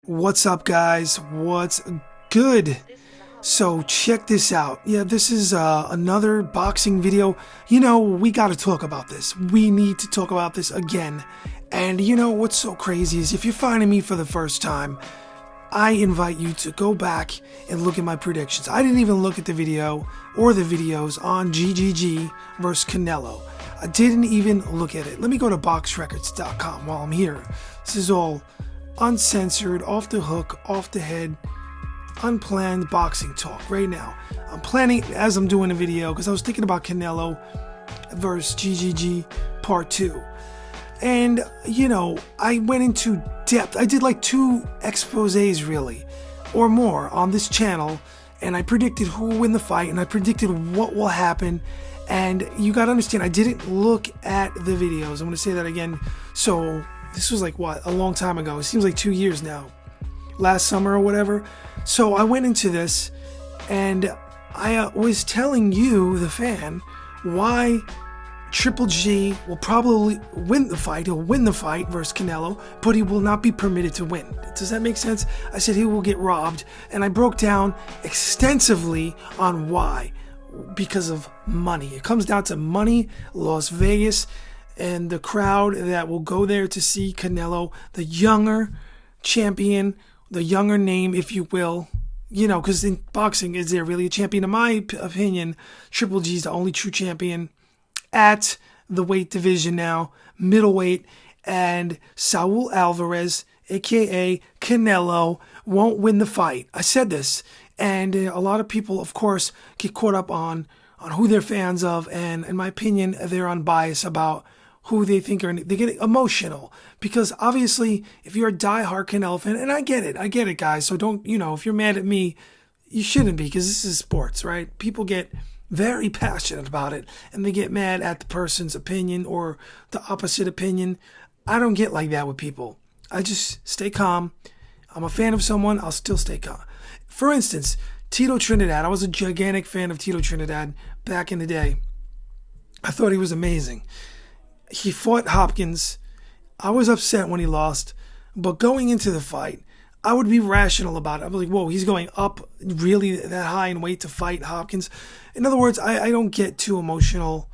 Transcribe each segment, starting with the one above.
What's up, guys? What's good? So check this out. Yeah, this is another boxing video. We got to talk about this. We need to talk about this again. And what's so crazy is if you're finding me for the first time, I invite you to go back and look at my predictions. I didn't even look at the video or the videos on GGG versus Canelo. I didn't even look at it. Let me go to boxrecords.com while I'm here. This is all uncensored, off the hook, off the head, unplanned boxing talk right now. I'm planning as I'm doing a video because I was thinking about Canelo versus GGG part 2. And, I went into depth. I did like 2 exposés really, or more on this channel. And I predicted who will win the fight and I predicted what will happen. And you got to understand, I didn't look at the videos. I'm going to say that again. So this was like a long time ago. It seems like 2 years now. Last summer or whatever. So I went into this and I was telling you, the fan, why Triple G will probably win the fight. He'll win the fight versus Canelo, but he will not be permitted to win. Does that make sense? I said he will get robbed, and I broke down extensively on why. Because of money. It comes down to money, Las Vegas, and the crowd that will go there to see Canelo, the younger champion, the younger name, if you will. Because in boxing, is there really a champion? In my opinion, Triple G is the only true champion at the weight division now, middleweight, and Saul Alvarez, aka Canelo, won't win the fight. I said this, and a lot of people, of course, get caught up on who they're fans of, and in my opinion, they're unbiased about who they think they get emotional, because obviously, if you're a diehard Canelo fan, and I get it, guys, so don't, if you're mad at me, you shouldn't be, because this is sports, right? People get very passionate about it, and they get mad at the person's opinion or the opposite opinion. I don't get like that with people. I just stay calm. I'm a fan of someone, I'll still stay calm. For instance, Tito Trinidad. I was a gigantic fan of Tito Trinidad back in the day. I thought he was amazing. He fought Hopkins. I was upset when he lost, but going into the fight, I would be rational about it. I was like, whoa, he's going up really that high in weight to fight Hopkins. In other words, I don't get too emotional,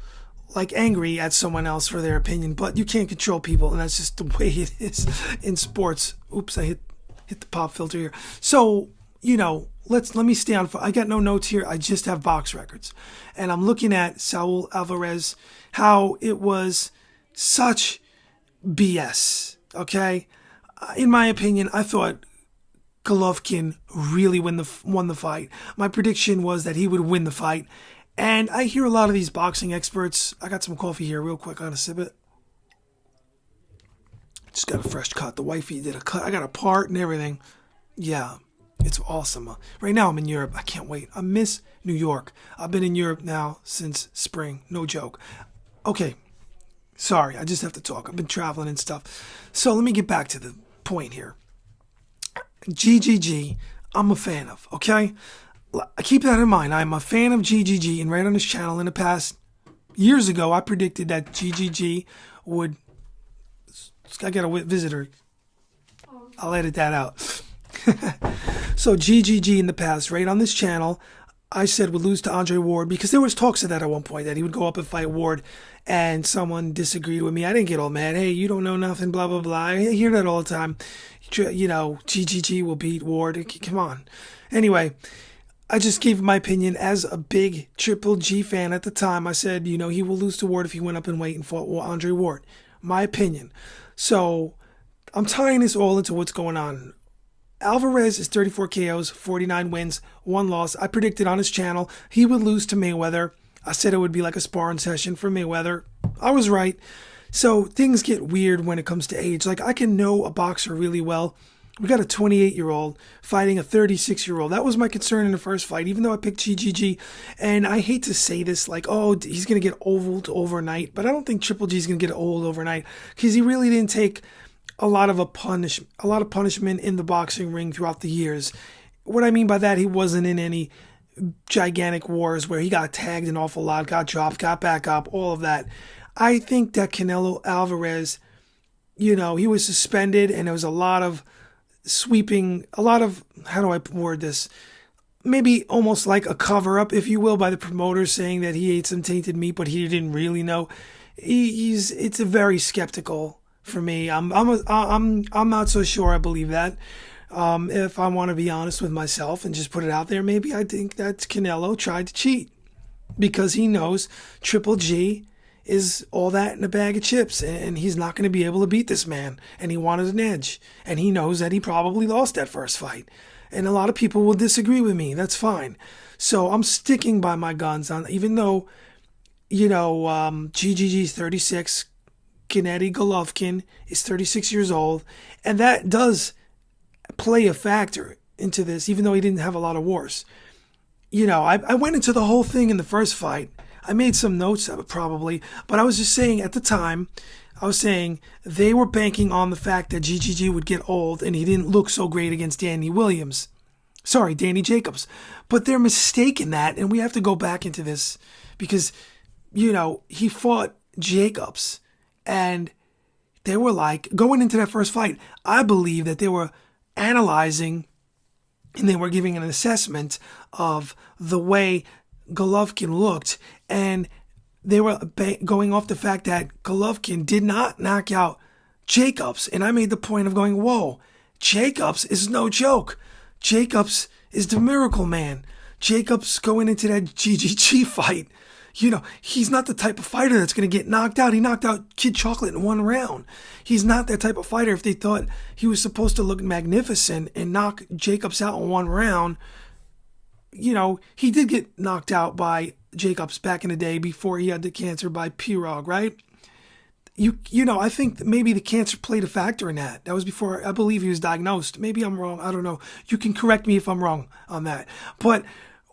like angry at someone else for their opinion, but you can't control people, and that's just the way it is in sports. Oops, I hit the pop filter here. So, let me stay on. I got no notes here. I just have box records. And I'm looking at Saul Alvarez, how it was such BS, okay? In my opinion, I thought Golovkin really won the fight. My prediction was that he would win the fight. And I hear a lot of these boxing experts. I got some coffee here real quick. I'm going to sip it. Just got a fresh cut. The wifey did a cut. I got a part and everything. Yeah, it's awesome. Right now I'm in Europe. I can't wait. I miss New York. I've been in Europe now since spring. No joke. Okay. Sorry, I just have to talk. I've been traveling and stuff. So let me get back to the point here. GGG, I'm a fan of, okay? Keep that in mind. I'm a fan of GGG, and right on this channel in the past, years ago, I predicted that GGG would... I got a visitor. I'll edit that out. So GGG in the past, right on this channel, I said would lose to Andre Ward, because there was talks of that at one point, that he would go up and fight Ward, and someone disagreed with me. I didn't get all mad. Hey, you don't know nothing, blah, blah, blah. I hear that all the time. GGG will beat Ward. Come on. Anyway, I just gave my opinion as a big Triple G fan at the time. I said, he will lose to Ward if he went up in weight and fought Andre Ward. My opinion. So I'm tying this all into what's going on. Alvarez is 34 KOs, 49 wins, 1 loss. I predicted on his channel he would lose to Mayweather. I said it would be like a sparring session for Mayweather. I was right. So things get weird when it comes to age. Like, I can know a boxer really well. We got a 28-year-old fighting a 36-year-old. That was my concern in the first fight, even though I picked GGG. And I hate to say this, like, oh, he's going to get old overnight. But I don't think Triple G is going to get old overnight, because he really didn't take a lot of punishment in the boxing ring throughout the years. What I mean by that, he wasn't in any gigantic wars where he got tagged an awful lot, got dropped, got back up, all of that. I think that Canelo Alvarez, he was suspended, and there was a lot of sweeping, a lot of, how do I word this? Maybe almost like a cover-up, if you will, by the promoter saying that he ate some tainted meat, but he didn't really know. It's a very skeptical for me. I'm not so sure I believe that. If I want to be honest with myself and just put it out there, maybe I think that Canelo tried to cheat because he knows Triple G is all that in a bag of chips, and he's not going to be able to beat this man, and he wanted an edge, and he knows that he probably lost that first fight. And a lot of people will disagree with me. That's fine. So I'm sticking by my guns on, even though, GGG's 36, Gennady Golovkin is 36 years old, and that does play a factor into this, even though he didn't have a lot of wars. I went into the whole thing in the first fight. I made some notes of it probably, but I was just saying at the time, I was saying they were banking on the fact that GGG would get old and he didn't look so great against Danny Jacobs. But they're mistaken that, and we have to go back into this because, he fought Jacobs, and they were like, going into that first fight, I believe that they were analyzing and they were giving an assessment of the way Golovkin looked, and they were going off the fact that Golovkin did not knock out Jacobs. And I made the point of going, whoa, Jacobs is no joke. Jacobs is the miracle man. Jacobs going into that GGG fight, he's not the type of fighter that's going to get knocked out. He knocked out Kid Chocolate in one round. He's not that type of fighter. If they thought he was supposed to look magnificent and knock Jacobs out in one round, he did get knocked out by Jacobs back in the day before he had the cancer by Pirog, right? I think maybe the cancer played a factor in that. That was before, I believe he was diagnosed. Maybe I'm wrong. I don't know. You can correct me if I'm wrong on that. But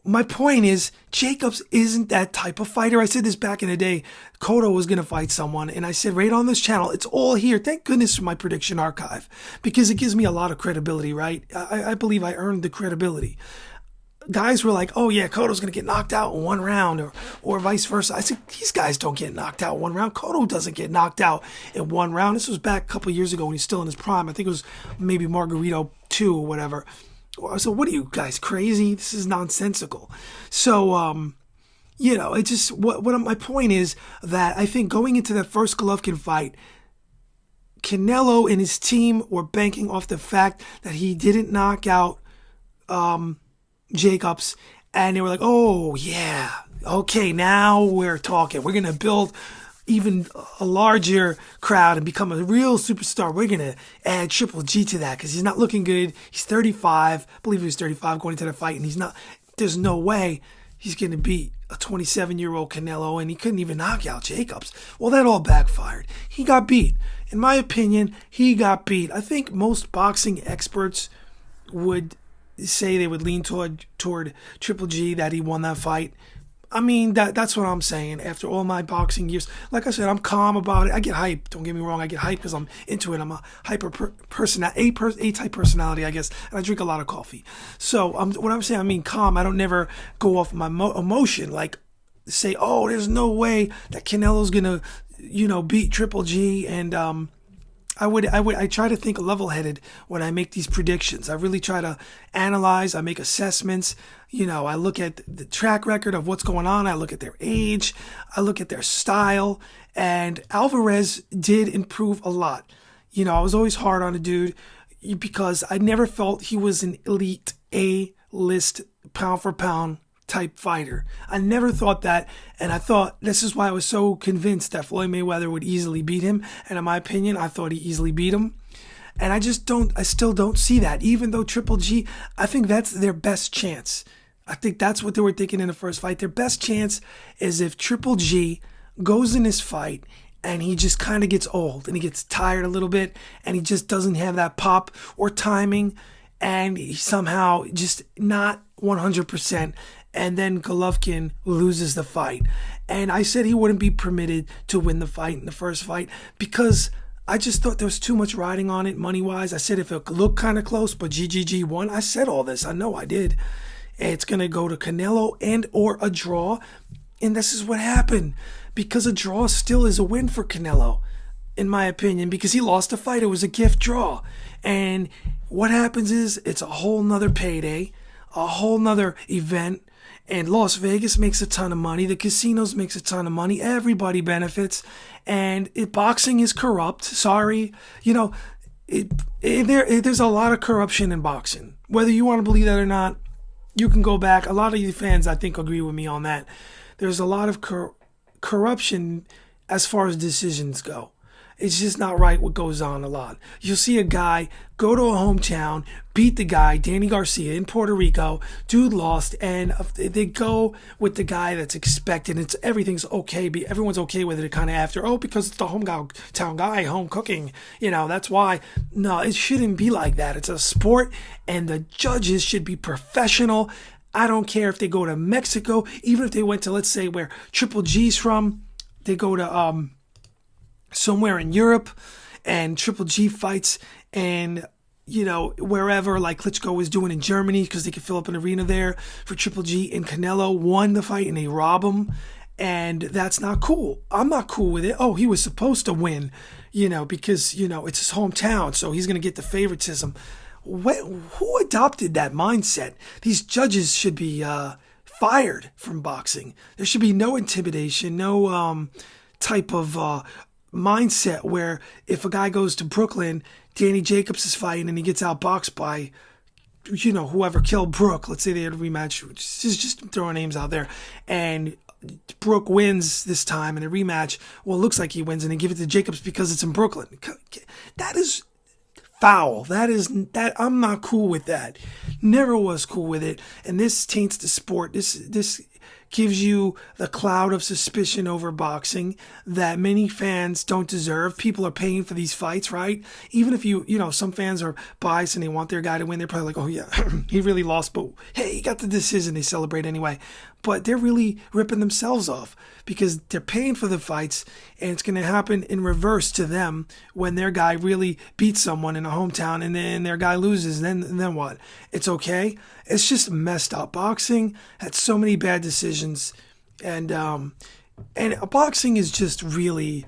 my point is, Jacobs isn't that type of fighter. I said this back in the day. Cotto was going to fight someone, and I said right on this channel, it's all here. Thank goodness for my prediction archive, because it gives me a lot of credibility, right? I believe I earned the credibility. Guys were like, oh yeah, Cotto's going to get knocked out in one round, or vice versa. I said, these guys don't get knocked out in one round. Cotto doesn't get knocked out in one round. This was back a couple years ago when he's still in his prime. I think it was maybe Margarito 2 or whatever. So what are you guys, crazy? This is nonsensical. So, it just, what my point is that I think going into that first Golovkin fight, Canelo and his team were banking off the fact that he didn't knock out Jacobs, and they were like, oh yeah, okay, now we're talking. We're going to build even a larger crowd and become a real superstar. We're going to add Triple G to that because he's not looking good. He's 35. I believe he was 35 going into the fight, and there's no way he's going to beat a 27-year-old Canelo, and he couldn't even knock out Jacobs. Well, that all backfired. He got beat. In my opinion, he got beat. I think most boxing experts would say they would lean toward Triple G, that he won that fight. I mean, that's what I'm saying. After all my boxing years, like I said, I'm calm about it. I get hyped. Don't get me wrong. I get hyped because I'm into it. I'm a hyper A-type personality, I guess. And I drink a lot of coffee. So what I'm saying, I mean calm. I don't never go off my emotion. Like say, oh, there's no way that Canelo's gonna, beat Triple G. And I try to think level-headed when I make these predictions. I really try to analyze. I make assessments. I look at the track record of what's going on. I look at their age. I look at their style. And Alvarez did improve a lot. I was always hard on the dude because I never felt he was an elite A-list pound-for-pound type fighter. I never thought that, and I thought this is why I was so convinced that Floyd Mayweather would easily beat him, and in my opinion, I thought he easily beat him. And I still don't see that, even though Triple G, I think that's their best chance. I think that's what they were thinking in the first fight. Their best chance is if Triple G goes in this fight and he just kind of gets old and he gets tired a little bit and he just doesn't have that pop or timing and he somehow just not 100%, and then Golovkin loses the fight. And I said he wouldn't be permitted to win the fight in the first fight because I just thought there was too much riding on it money-wise. I said if it looked kind of close, but GGG won. I said all this. I know I did. It's going to go to Canelo and or a draw. And this is what happened. Because a draw still is a win for Canelo, in my opinion, because he lost a fight. It was a gift draw. And what happens is it's a whole nother payday, a whole nother event. And Las Vegas makes a ton of money. The casinos makes a ton of money. Everybody benefits. And boxing is corrupt. Sorry. There's a lot of corruption in boxing. Whether you want to believe that or not, you can go back. A lot of you fans, I think, agree with me on that. There's a lot of corruption as far as decisions go. It's just not right what goes on a lot. You'll see a guy go to a hometown, beat the guy, Danny Garcia, in Puerto Rico. Dude lost, and they go with the guy that's expected. Everything's okay. Everyone's okay with it kind of after. Oh, because it's the hometown guy, home cooking. That's why. No, it shouldn't be like that. It's a sport, and the judges should be professional. I don't care if they go to Mexico, even if they went to, let's say, where Triple G's from. They go to somewhere in Europe, and Triple G fights, and wherever, like Klitschko was doing in Germany, because they could fill up an arena there for Triple G, and Canelo won the fight and they rob him, and that's not cool. I'm not cool with it. Oh, he was supposed to win, because it's his hometown, so he's gonna get the favoritism. Who adopted that mindset? These judges should be fired from boxing. There should be no intimidation, no type of mindset where if a guy goes to Brooklyn, Danny Jacobs is fighting and he gets outboxed by, whoever killed Brooke. Let's say they had a rematch. Just throwing names out there. And Brooke wins this time in a rematch. Well, it looks like he wins, and they give it to Jacobs because it's in Brooklyn. That is foul. I'm not cool with that. Never was cool with it. And this taints the sport. This gives you the cloud of suspicion over boxing that many fans don't deserve. People are paying for these fights, right? Even if some fans are biased and they want their guy to win, they're probably like, oh yeah, he really lost, but hey, he got the decision. They celebrate anyway. But they're really ripping themselves off because they're paying for the fights, and it's going to happen in reverse to them when their guy really beats someone in a hometown and then their guy loses. Then what? It's okay. It's just messed up. Boxing had so many bad decisions, and boxing is just really,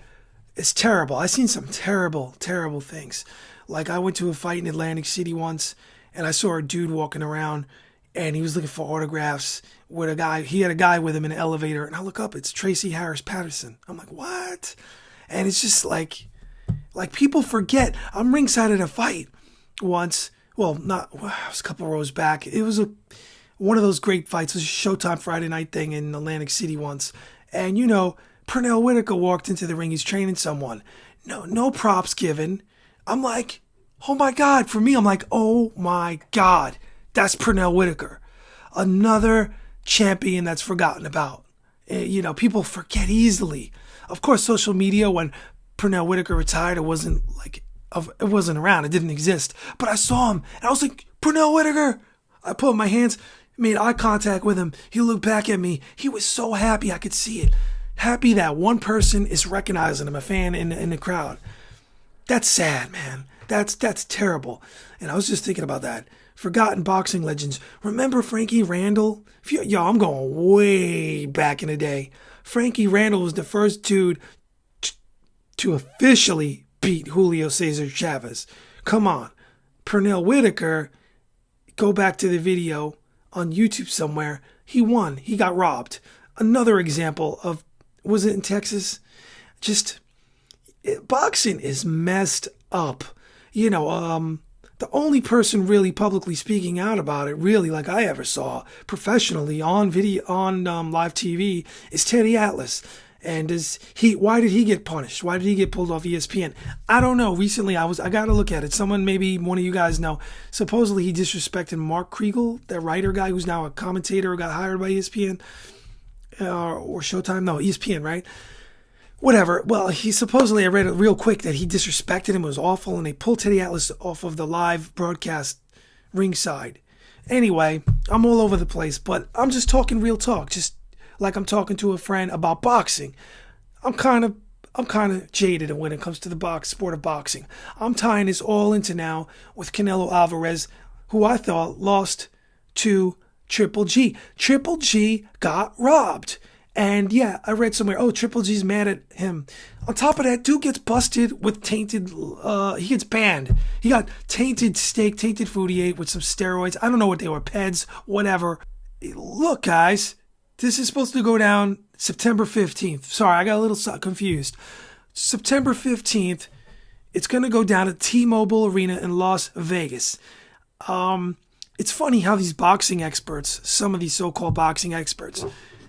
it's terrible. I've seen some terrible, terrible things. Like I went to a fight in Atlantic City once, and I saw a dude walking around, and he was looking for autographs with a guy. He had a guy with him in an elevator, and I look up, it's Tracy Harris Patterson. I'm like, what? And it's just like people forget. I'm ringside at a fight once. Well, it was a couple rows back. It was one of those great fights. It was a Showtime Friday night thing in Atlantic City once. And Pernell Whitaker walked into the ring. He's training someone. No props given. I'm like, oh my God. For me, I'm like, oh my God. That's Pernell Whitaker. Another champion that's forgotten about. People forget easily. Of course, social media, when Pernell Whitaker retired, it wasn't around. It didn't exist. But I saw him, and I was like, Pernell Whitaker. I put my hands, made eye contact with him. He looked back at me. He was so happy. I could see it. Happy that one person is recognizing him, a fan in the crowd. That's sad, man. That's terrible. And I was just thinking about that. Forgotten boxing legends. Remember Frankie Randall? I'm going way back in the day. Frankie Randall was the first dude to officially beat Julio Cesar Chavez. Come on. Pernell Whitaker, go back to the video on YouTube somewhere. He won. He got robbed. Another example of, was it in Texas? Boxing is messed up. The only person really publicly speaking out about it, really, like I ever saw professionally on video, on live TV, is Teddy Atlas. And why did he get punished? Why did he get pulled off ESPN? I don't know. Recently, I got to look at it. Someone, maybe one of you guys know. Supposedly, he disrespected Mark Kriegel, that writer guy who's now a commentator who got hired by ESPN or Showtime. No, ESPN, right? Whatever. Well, I read it real quick that he disrespected him. It was awful, and they pulled Teddy Atlas off of the live broadcast ringside. Anyway, I'm all over the place, but I'm just talking real talk, just like I'm talking to a friend about boxing. I'm kind of jaded when it comes to the sport of boxing. I'm tying this all into now with Canelo Alvarez, who I thought lost to Triple G. Triple G got robbed. And yeah, I read somewhere, oh, Triple G's mad at him. On top of that, dude gets busted with tainted, he gets banned. He got tainted steak, tainted food he ate with some steroids. I don't know what they were, Peds, whatever. Look, guys, this is supposed to go down September 15th. Sorry, I got a little confused. September 15th, it's going to go down at T-Mobile Arena in Las Vegas. It's funny how these boxing experts, some of these so-called boxing experts,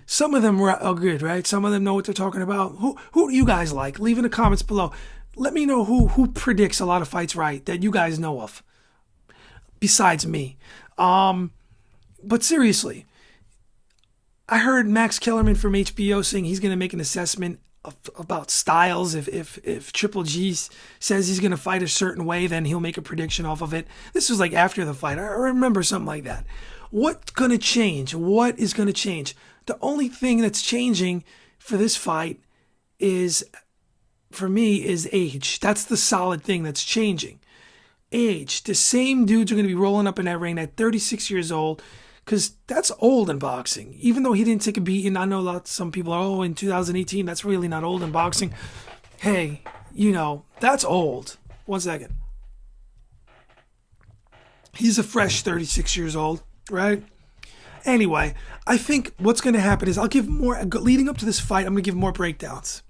some of them are good, right? Some of them know what they're talking about. Who do you guys like? Leave in the comments below. Let me know who predicts a lot of fights right that you guys know of, besides me. But seriously, I heard Max Kellerman from HBO saying he's going to make an assessment about styles. If Triple G says he's going to fight a certain way, then he'll make a prediction off of it. This was like after the fight. I remember something like that. What's going to change? What is going to change? The only thing that's changing for this fight is, for me, is age. That's the solid thing that's changing. Age. The same dudes are going to be rolling up in that ring at 36 years old, because that's old in boxing. Even though he didn't take a beating, I know some people are, oh, in 2018, that's really not old in boxing. Hey, that's old. 1 second. He's a fresh 36 years old, right? Anyway, I think what's going to happen is I'll give more, leading up to this fight, I'm going to give more breakdowns.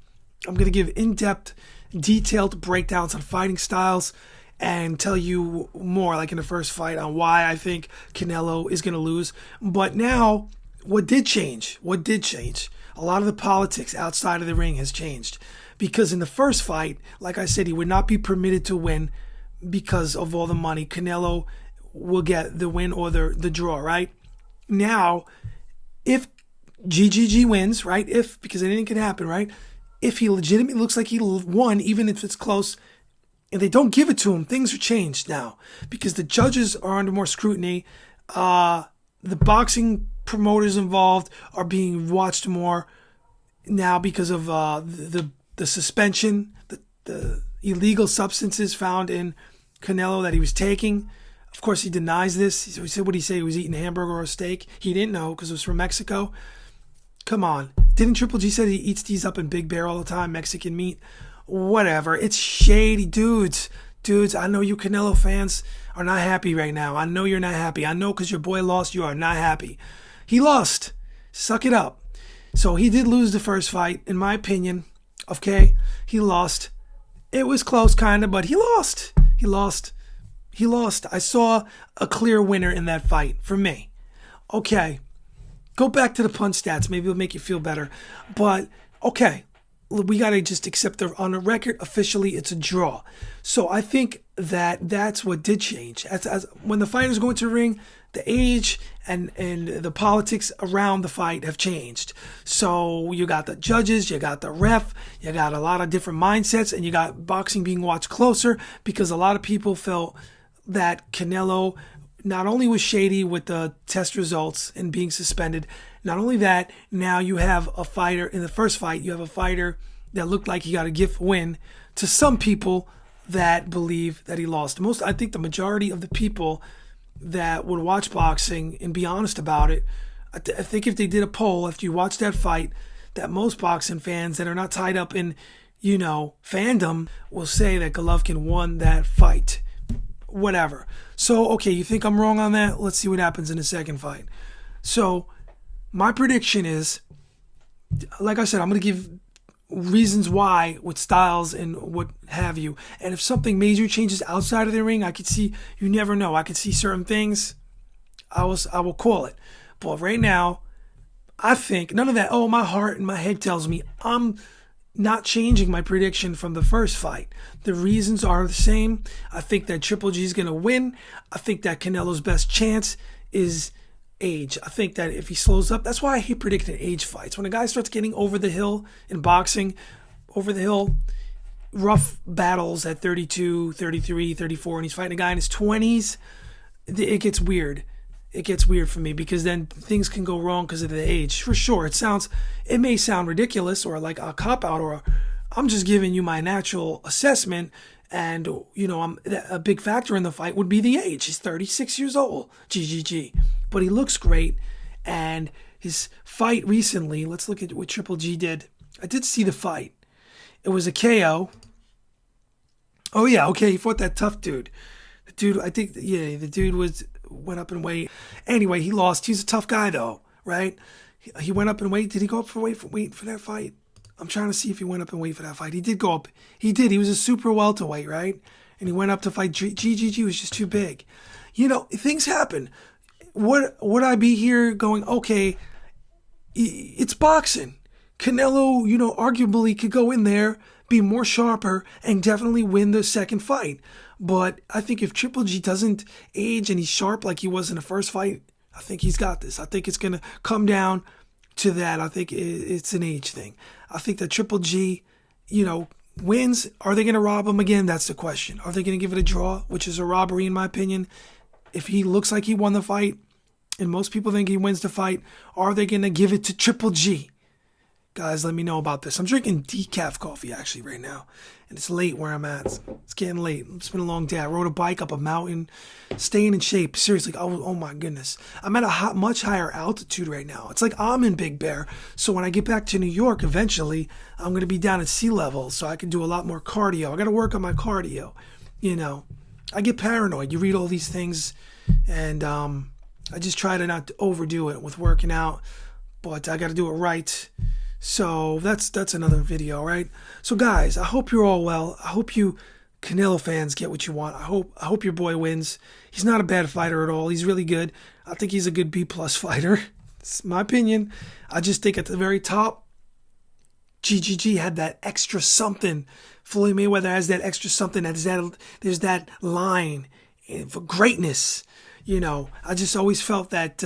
I'm going to give in-depth, detailed breakdowns on fighting styles and tell you more, like in the first fight, on why I think Canelo is going to lose. But now, what did change? A lot of the politics outside of the ring has changed. Because in the first fight, like I said, he would not be permitted to win because of all the money. Canelo will get the win or the draw, right? Now, if GGG wins, right? Because anything can happen, right? If he legitimately looks like he won, even if it's close, and they don't give it to him, things are changed now. Because the judges are under more scrutiny. The boxing promoters involved are being watched more now because of the suspension, the illegal substances found in Canelo that he was taking. Of course, he denies this. He said, what did he say? He was eating a hamburger or a steak. He didn't know because it was from Mexico. Come on. Didn't Triple G say he eats these up in Big Bear all the time, Mexican meat? Whatever. It's shady, dudes. Dudes, I know you Canelo fans are not happy right now. I know you're not happy. I know because your boy lost, you are not happy. He lost. Suck it up. So he did lose the first fight, in my opinion. Okay? He lost. It was close, kind of, but he lost. He lost. I saw a clear winner in that fight for me. Okay. Go back to the punch stats. Maybe it'll make you feel better. But, okay. We got to just accept on the record, officially, it's a draw. So I think that's what did change. As when the fighters go into the ring, the age and the politics around the fight have changed. So you got the judges, you got the ref, you got a lot of different mindsets, and you got boxing being watched closer because a lot of people felt that Canelo not only was shady with the test results and being suspended, not only that, now you have a fighter, in the first fight, you have a fighter that looked like he got a gift win to some people that believe that he lost. I think the majority of the people that would watch boxing and be honest about it, I think if they did a poll after you watch that fight, that most boxing fans that are not tied up in, fandom will say that Golovkin won that fight. Whatever. So, okay, you think I'm wrong on that? Let's see what happens in the second fight. So, my prediction is, like I said, I'm going to give reasons why with styles and what have you. And if something major changes outside of the ring, I could see, you never know. I could see certain things. I will call it. But right now, I think none of that, oh, my heart and my head tells me I'm not changing my prediction from the first fight. The reasons are the same. I think that Triple G is going to win. I think that Canelo's best chance is age. I think that if he slows up, that's why I hate predicting age fights. When a guy starts getting over the hill in boxing, over the hill, rough battles at 32, 33, 34, and he's fighting a guy in his 20s, it gets weird. It gets weird for me because then things can go wrong because of the age. For sure, it may sound ridiculous or like a cop-out, or I'm just giving you my natural assessment. And, a big factor in the fight would be the age. He's 36 years old, GGG. But he looks great. And his fight recently. Let's look at what Triple G did. I did see the fight. It was a KO. Oh yeah, okay, he fought that tough dude. The dude, I think, yeah, the dude went up in weight. Anyway, he lost. He's a tough guy though, right? He went up in weight. Did he go up for weight for that fight? I'm trying to see if he went up in weight for that fight. He did go up. He did. He was a super welterweight, right? And he went up to fight GGG. Was just too big. You know, things happen. Would I be here going, okay, it's boxing. Canelo, you know, arguably could go in there, be more sharper, and definitely win the second fight. But I think if Triple G doesn't age and he's sharp like he was in the first fight, I think he's got this. I think it's going to come down to that. I think it's an age thing. I think that Triple G, you know, wins. Are they going to rob him again? That's the question. Are they going to give it a draw, which is a robbery in my opinion? If he looks like he won the fight, and most people think he wins the fight, are they going to give it to Triple G? Guys, let me know about this. I'm drinking decaf coffee actually right now, and it's late where I'm at. It's getting late. It's been a long day. I rode a bike up a mountain, staying in shape. Seriously, oh my goodness. I'm at a much higher altitude right now. It's like I'm in Big Bear. So when I get back to New York eventually, I'm going to be down at sea level, so I can do a lot more cardio. I got to work on my cardio. You know, I get paranoid. You read all these things, and I just try to not overdo it with working out, but I got to do it right. So that's another video, right? So guys, I hope you're all well. I hope you Canelo fans get what you want. I hope your boy wins. He's not a bad fighter at all. He's really good. I think he's a good B+ fighter. It's my opinion. I just think at the very top, GGG had that extra something. Floyd Mayweather has that extra something. There's that line for greatness. You know, I just always felt that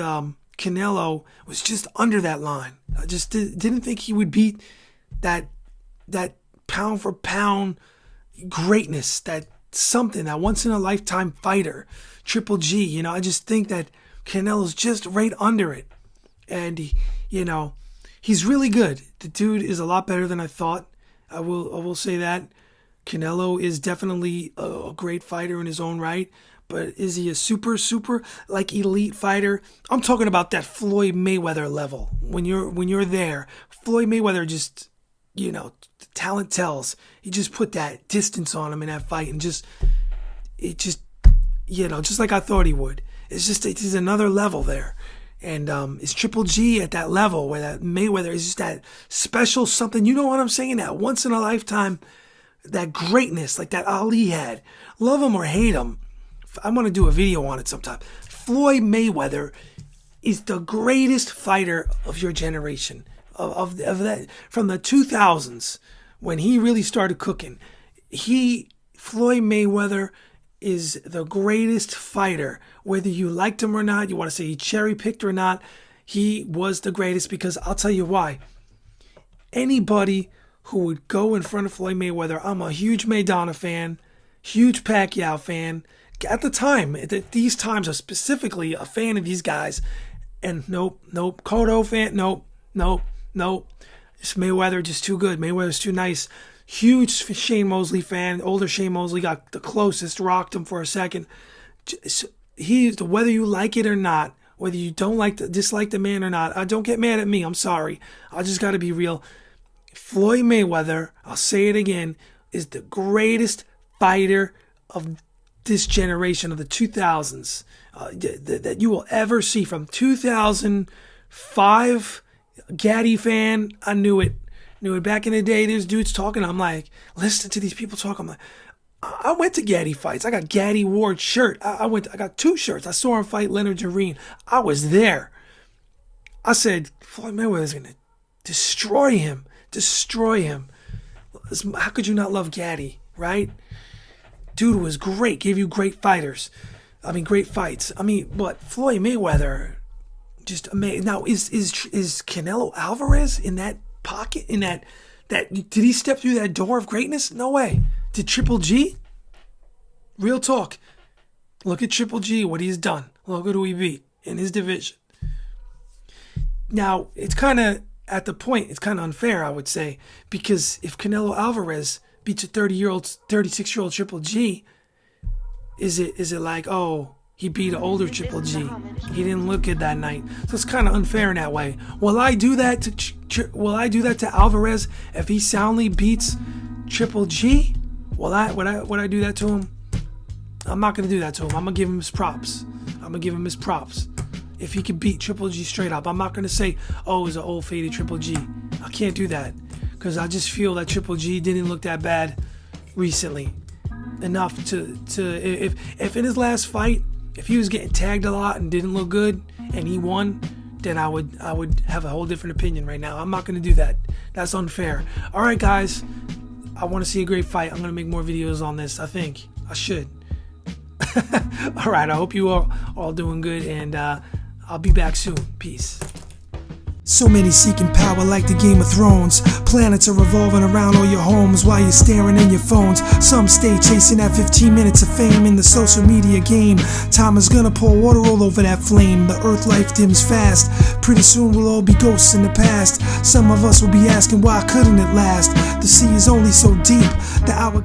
Canelo was just under that line. I just didn't think he would beat that pound for pound greatness, that something, that once in a lifetime fighter, Triple G. You know, I just think that Canelo's just right under it, and you know, he's really good. The dude is a lot better than I thought. I will say that. Canelo is definitely a great fighter in his own right. But is he a super like elite fighter? I'm talking about that Floyd Mayweather level. When you're there, Floyd Mayweather just, you know, talent tells. He just put that distance on him in that fight, and you know, just like I thought he would. It's another level there, and it's Triple G at that level where that Mayweather is just that special something. You know what I'm saying? That once in a lifetime, that greatness like that Ali had. Love him or hate him. I'm going to do a video on it sometime. Floyd Mayweather is the greatest fighter of your generation, of that, from the 2000s when he really started cooking. Floyd Mayweather is the greatest fighter. Whether you liked him or not, you want to say he cherry-picked or not, he was the greatest, because I'll tell you why. Anybody who would go in front of Floyd Mayweather, I'm a huge Maidana fan, huge Pacquiao fan. At the time, at these times, I'm specifically a fan of these guys. And nope. Cotto fan, nope. It's Mayweather, just too good. Mayweather's too nice. Huge Shane Mosley fan. Older Shane Mosley got the closest, rocked him for a second. Whether you like it or not, whether you dislike the man or not, don't get mad at me. I'm sorry. I just got to be real. Floyd Mayweather, I'll say it again, is the greatest fighter of this generation of the 2000s that you will ever see. From 2005, Gennady fan, I knew it back in the day. There's dudes talking, I'm like, listening to these people talk, I'm like, I went to Gennady fights. I got Gennady Ward's shirt. I got 2 shirts. I saw him fight Leonard Jareen. I was there. I said, Floyd Mayweather's gonna destroy him. How could you not love Gennady, right? Dude was great, gave you great fights. But Floyd Mayweather, just amazing. Now, is Canelo Alvarez in that pocket? In that did he step through that door of greatness? No way. Did Triple G? Real talk. Look at Triple G, what he's done. Look at who he beat in his division. Now, it's kind of at the point. It's kind of unfair, I would say, because if Canelo Alvarez beats a 36-year-old Triple G, is it like, oh, he beat an older Triple G? He didn't look good that night, so it's kind of unfair in that way. Will I do that to Alvarez if he soundly beats Triple G? Would I do that to him? I'm not gonna do that to him. I'm gonna give him his props. If he could beat Triple G straight up, I'm not gonna say, oh, it's an old faded Triple G. I can't do that because I just feel that Triple G didn't look that bad recently enough to if in his last fight, if he was getting tagged a lot and didn't look good and he won, then I would have a whole different opinion right now. I'm not gonna do that. That's unfair. All right, guys. I want to see a great fight. I'm going to make more videos on this. I think I should. All right. I hope you are all doing good, and I'll be back soon. Peace. So many seeking power like the Game of Thrones. Planets are revolving around all your homes while you're staring in your phones. Some stay chasing that 15 minutes of fame in the social media game. Time is gonna pour water all over that flame. The earth life dims fast. Pretty soon we'll all be ghosts in the past. Some of us will be asking why couldn't it last? The sea is only so deep. The hour